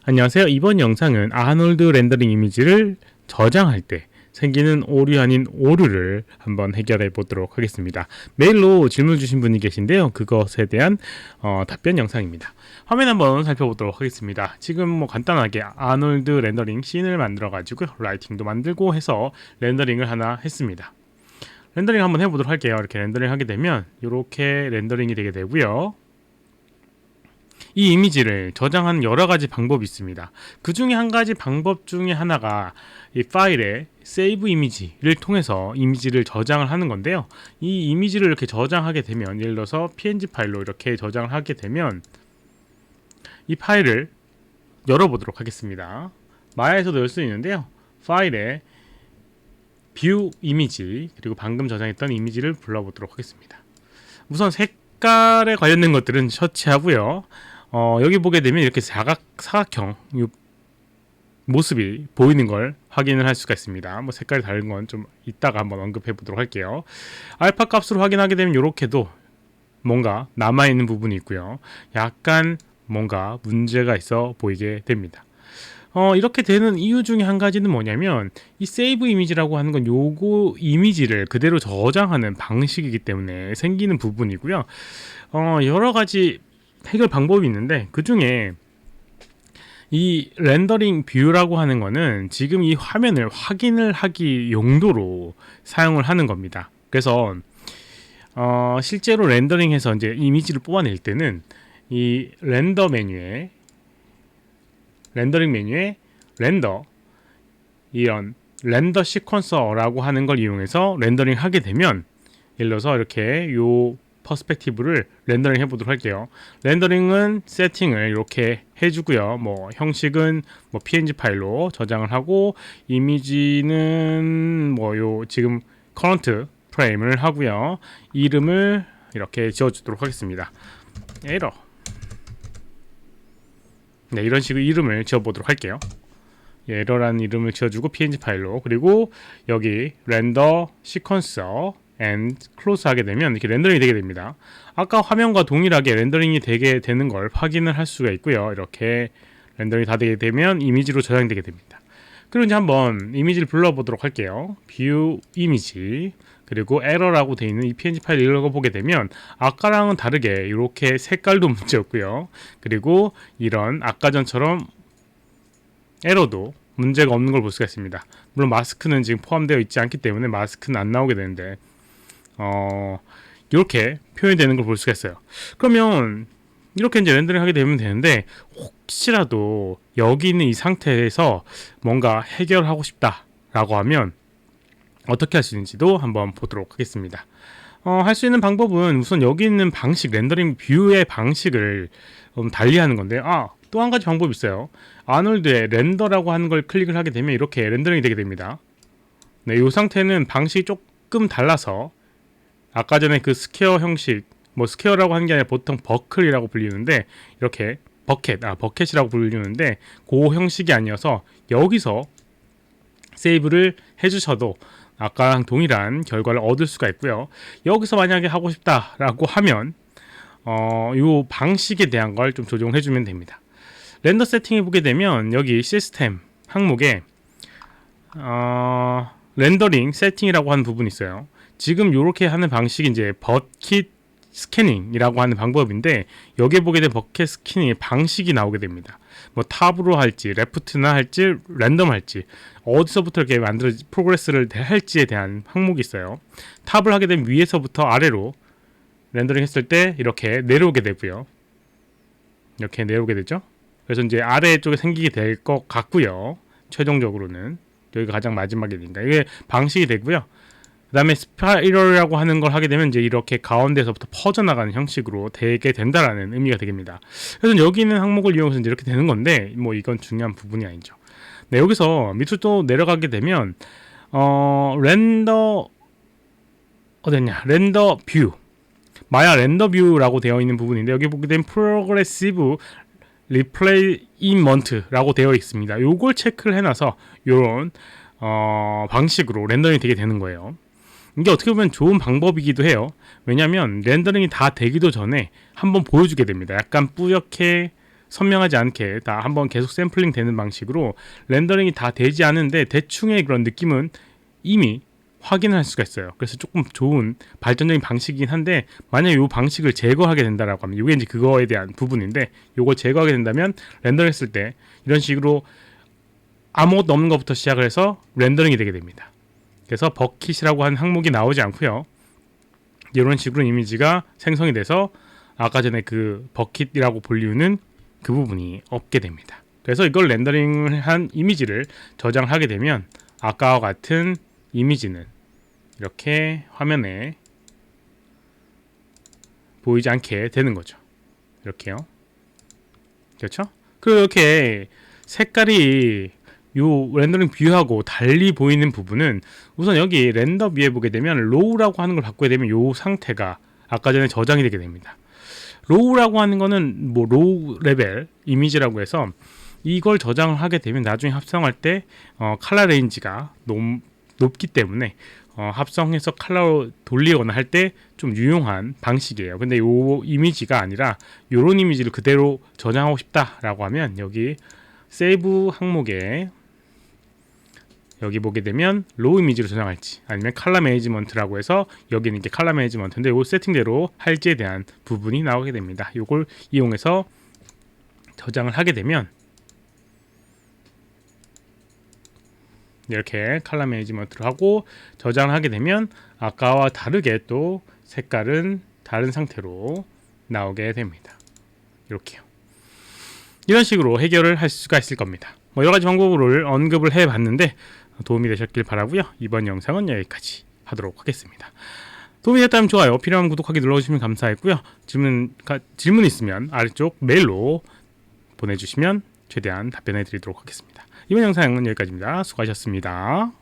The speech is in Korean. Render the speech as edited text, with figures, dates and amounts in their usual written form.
안녕하세요. 이번 영상은 아놀드 렌더링 이미지를 저장할 때 생기는 오류 아닌 오류를 한번 해결해 보도록 하겠습니다. 메일로 질문 주신 분이 계신데요. 그것에 대한 답변 영상입니다. 화면 한번 살펴보도록 하겠습니다. 지금 간단하게 아놀드 렌더링 씬을 만들어 가지고 라이팅도 만들고 해서 렌더링을 하나 했습니다. 렌더링 한번 해보도록 할게요. 이렇게 렌더링 하게 되면 이렇게 렌더링이 되게 되고요. 이 이미지를 저장하는 여러 가지 방법이 있습니다. 그 중에 한 가지 방법 중에 하나가 이 파일에 세이브 이미지를 통해서 이미지를 저장을 하는 건데요. 이 이미지를 이렇게 저장하게 되면, 예를 들어서 png 파일로 이렇게 저장을 하게 되면 이 파일을 열어보도록 하겠습니다. 마야에서도 열 수 있는데요. 파일에 뷰 이미지, 그리고 방금 저장했던 이미지를 불러보도록 하겠습니다. 우선 색깔에 관련된 것들은 처치하고요. 여기 보게 되면 이렇게 사각형 모습이 보이는 걸 확인을 할 수가 있습니다. 색깔이 다른 건 좀 이따가 한번 언급해 보도록 할게요. 알파 값으로 확인하게 되면 이렇게도 뭔가 남아있는 부분이 있고요. 약간 뭔가 문제가 있어 보이게 됩니다. 이렇게 되는 이유 중에 한 가지는 뭐냐면, 이 세이브 이미지라고 하는 건 요거 이미지를 그대로 저장하는 방식이기 때문에 생기는 부분이고요. 여러 가지 해결 방법이 있는데, 그 중에 이 렌더링 뷰라고 하는 거는 지금 이 화면을 확인을 하기 용도로 사용을 하는 겁니다. 그래서 실제로 렌더링해서 이제 이미지를 뽑아낼 때는 이 렌더링 메뉴에 렌더, 이런 렌더 시퀀서라고 하는 걸 이용해서 렌더링 하게 되면, 예를 들어서 이렇게 요 퍼스펙티브를 렌더링 해보도록 할게요. 렌더링은 세팅을 이렇게 해주고요. 형식은 png 파일로 저장을 하고, 이미지는 요 지금 커런트 프레임을 하고요. 이름을 이렇게 지어주도록 하겠습니다. 에러. 네, 이런 식으로 이름을 지어보도록 할게요. 에러라는 이름을 지어주고 png 파일로, 그리고 여기 렌더 시퀀서 and close 하게 되면 이렇게 렌더링이 되게 됩니다. 아까 화면과 동일하게 렌더링이 되게 되는 걸 확인을 할 수가 있고요. 이렇게 렌더링이 다 되게 되면 이미지로 저장되게 됩니다. 그리고 이제 한번 이미지를 불러보도록 할게요. view 이미지, 그리고 에러라고 되어 있는 이 png 파일 읽어보게 되면 아까랑은 다르게 이렇게 색깔도 문제였고요. 그리고 이런 아까 전처럼 에러도 문제가 없는 걸 볼 수가 있습니다. 물론 마스크는 지금 포함되어 있지 않기 때문에 마스크는 안 나오게 되는데, 이렇게 표현이 되는 걸 볼 수가 있어요. 그러면 이렇게 이제 렌더링 하게 되면 되는데, 혹시라도 여기 있는 이 상태에서 뭔가 해결하고 싶다라고 하면 어떻게 할 수 있는지도 한번 보도록 하겠습니다. 할 수 있는 방법은 우선 여기 있는 방식, 렌더링 뷰의 방식을 달리하는 건데, 또 한 가지 방법이 있어요. 아놀드의 렌더라고 하는 걸 클릭을 하게 되면 이렇게 렌더링이 되게 됩니다. 네, 이 상태는 방식이 조금 달라서, 아까 전에 그 스퀘어 형식, 스퀘어라고 하는 게 아니라 보통 버클이라고 불리는데, 이렇게 버켓이라고 불리는데, 그 형식이 아니어서 여기서 세이브를 해주셔도 아까랑 동일한 결과를 얻을 수가 있고요. 여기서 만약에 하고 싶다라고 하면 이 방식에 대한 걸 좀 조정을 해주면 됩니다. 렌더 세팅해 보게 되면 여기 시스템 항목에 렌더링 세팅이라고 하는 부분이 있어요. 지금 이렇게 하는 방식이 이제 버킷 스캐닝이라고 하는 방법인데, 여기에 보게 된 버킷 스캐닝의 방식이 나오게 됩니다. 탑으로 할지, 레프트나 할지, 랜덤 할지, 어디서부터 이렇게 프로그레스를 할지에 대한 항목이 있어요. 탑을 하게 되면 위에서부터 아래로 렌더링 했을 때 이렇게 내려오게 되고요. 이렇게 내려오게 되죠. 그래서 이제 아래쪽에 생기게 될 것 같고요. 최종적으로는 여기가 가장 마지막이니까 이게 방식이 되고요. 그 다음에 스파이럴이라고 하는 걸 하게 되면 이제 이렇게 가운데서부터 퍼져나가는 형식으로 되게 된다라는 의미가 되겠습니다. 그래서 여기 있는 항목을 이용해서 이제 이렇게 되는 건데, 이건 중요한 부분이 아니죠. 네, 여기서 밑으로 또 내려가게 되면 렌더 뷰, 마야 렌더 뷰라고 되어 있는 부분인데, 여기 보게 되면 프로그레시브 리플레이먼트라고 되어 있습니다. 요걸 체크를 해놔서 요런 방식으로 렌더링이 되게 되는 거예요. 이게 어떻게 보면 좋은 방법이기도 해요. 왜냐하면 렌더링이 다 되기도 전에 한번 보여주게 됩니다. 약간 뿌옇게 선명하지 않게 다 한번 계속 샘플링 되는 방식으로 렌더링이 다 되지 않은데 대충의 그런 느낌은 이미 확인할 수가 있어요. 그래서 조금 좋은 발전적인 방식이긴 한데, 만약에 이 방식을 제거하게 된다라고 하면, 이게 이제 그거에 대한 부분인데, 이걸 제거하게 된다면 렌더링 했을 때 이런 식으로 아무것도 없는 것부터 시작을 해서 렌더링이 되게 됩니다. 그래서 버킷이라고 하는 항목이 나오지 않고요, 이런 식으로 이미지가 생성이 돼서 아까 전에 그 버킷이라고 불리우는 그 부분이 없게 됩니다. 그래서 이걸 렌더링을 한 이미지를 저장하게 되면 아까와 같은 이미지는 이렇게 화면에 보이지 않게 되는 거죠. 이렇게요. 그렇죠? 그렇게 색깔이 요 렌더링 뷰하고 달리 보이는 부분은, 우선 여기 렌더 뷰에 보게 되면 로우라고 하는 걸 바꾸게 되면 요 상태가 아까 전에 저장이 되게 됩니다. 로우라고 하는 거는 뭐 로우 레벨 이미지라고 해서, 이걸 저장을 하게 되면 나중에 합성할 때 컬러 레인지가 높기 때문에 합성해서 컬러로 돌리거나 할 때 좀 유용한 방식이에요. 근데 요 이미지가 아니라 요런 이미지를 그대로 저장하고 싶다라고 하면 여기 세이브 항목에 여기 보게 되면 로우 이미지로 저장할지, 아니면 컬러 매니지먼트라고 해서 여기는 이게 컬러 매니지먼트인데 요 세팅대로 할지에 대한 부분이 나오게 됩니다. 요걸 이용해서 저장을 하게 되면 이렇게 컬러 매니지먼트를 하고 저장을 하게 되면 아까와 다르게 또 색깔은 다른 상태로 나오게 됩니다. 이렇게요. 이런 식으로 해결을 할 수가 있을 겁니다. 뭐 여러 가지 방법을 언급을 해 봤는데 도움이 되셨길 바라고요. 이번 영상은 여기까지 하도록 하겠습니다. 도움이 됐다면 좋아요, 필요하면 구독하기 눌러주시면 감사하고요. 질문 있으면 아래쪽 메일로 보내주시면 최대한 답변해 드리도록 하겠습니다. 이번 영상은 여기까지입니다. 수고하셨습니다.